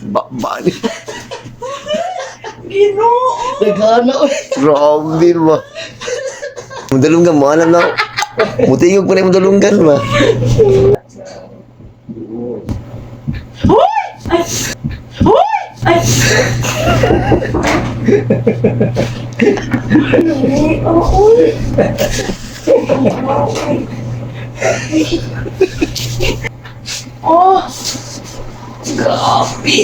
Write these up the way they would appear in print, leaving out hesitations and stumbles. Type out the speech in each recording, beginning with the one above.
Bakbani. Ginoo. Nagana oy. Grabe ba? Madalunggan mo, alam na. Mutingog pa na yung madalunggan ba? Hoy! Ay! Hoy! Ay! Oy! Oh! Grabe.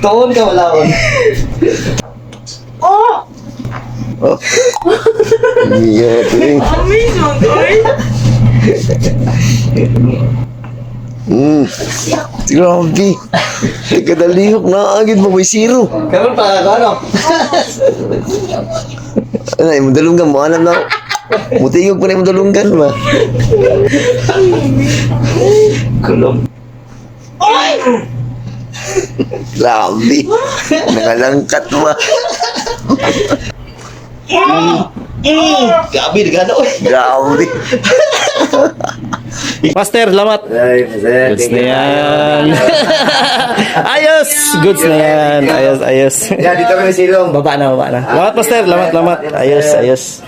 Tuon ka wala on. Oh! Oh. Iya, ting. Amazing, oy! Grabe. Kadalihok na agad mo, may zero. Karon pa ano? Ay, madalunggan mo, alam na. Mutingog pa na yung madalunggan ba? Kulong. Oy! Grabe. Nakalangkat ba? Grabe nagana oy. Grabe. Master, lamat. Ay, Goods na yan. Ayos! Goods na yan. Ayos, ayos. Yan, dito kami silong. Baba na, baba na. Lamat, Master. Lamat, lamat. Ayos, ayos.